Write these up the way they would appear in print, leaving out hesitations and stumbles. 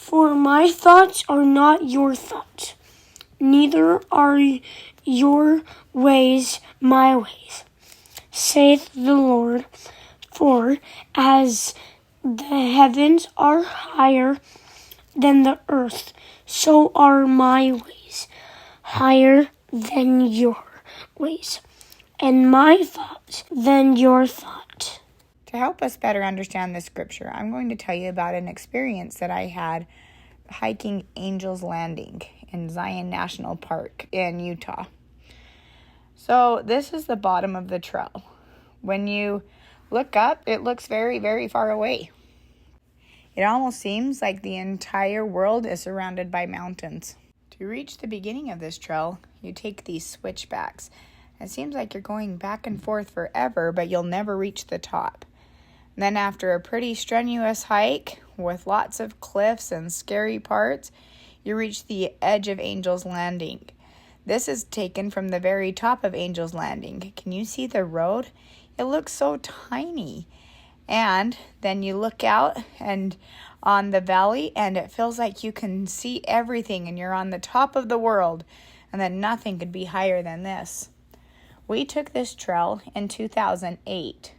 For my thoughts are not your thoughts, neither are your ways my ways, saith the Lord. For as the heavens are higher than the earth, so are my ways higher than your ways, and my thoughts than your thoughts. To help us better understand this scripture, I'm going to tell you about an experience that I had hiking Angel's Landing in Zion National Park in Utah. So this is the bottom of the trail. When you look up, it looks very, very far away. It almost seems like the entire world is surrounded by mountains. To reach the beginning of this trail, you take these switchbacks. It seems like you're going back and forth forever, but you'll never reach the top. Then after a pretty strenuous hike with lots of cliffs and scary parts, you reach the edge of Angel's Landing. This is taken from the very top of Angel's Landing. Can you see the road? It looks so tiny. And then you look out and on the valley, and it feels like you can see everything and you're on the top of the world, and that nothing could be higher than this. We took this trail in 2008.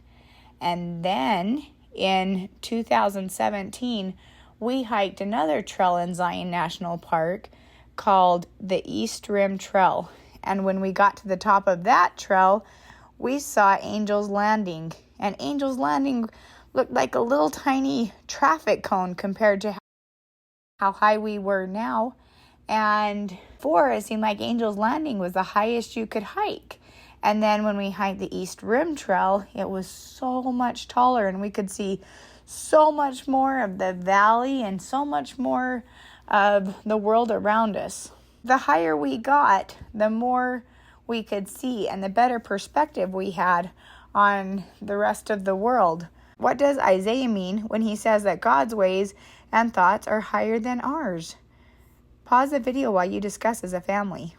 And then in 2017, we hiked another trail in Zion National Park called the East Rim Trail. And when we got to the top of that trail, we saw Angel's Landing. And Angel's Landing looked like a little tiny traffic cone compared to how high we were now. And before, it seemed like Angel's Landing was the highest you could hike. And then when we hiked the East Rim Trail, it was so much taller, and we could see so much more of the valley and so much more of the world around us. The higher we got, the more we could see and the better perspective we had on the rest of the world. What does Isaiah mean when he says that God's ways and thoughts are higher than ours? Pause the video while you discuss as a family.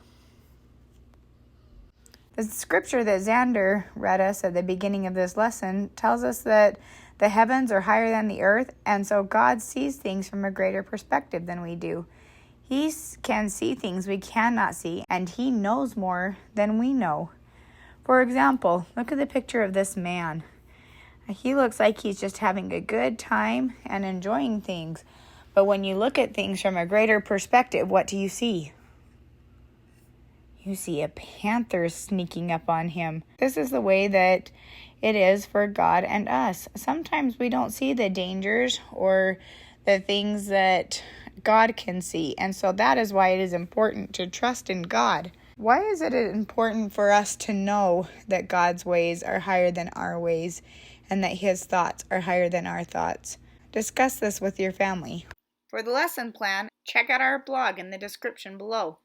The scripture that Xander read us at the beginning of this lesson tells us that the heavens are higher than the earth, and so God sees things from a greater perspective than we do. He can see things we cannot see, and he knows more than we know. For example, look at the picture of this man. He looks like he's just having a good time and enjoying things. But when you look at things from a greater perspective, what do you see? You see a panther sneaking up on him. This is the way that it is for God and us. Sometimes we don't see the dangers or the things that God can see. And so that is why it is important to trust in God. Why is it important for us to know that God's ways are higher than our ways and that his thoughts are higher than our thoughts? Discuss this with your family. For the lesson plan, check out our blog in the description below.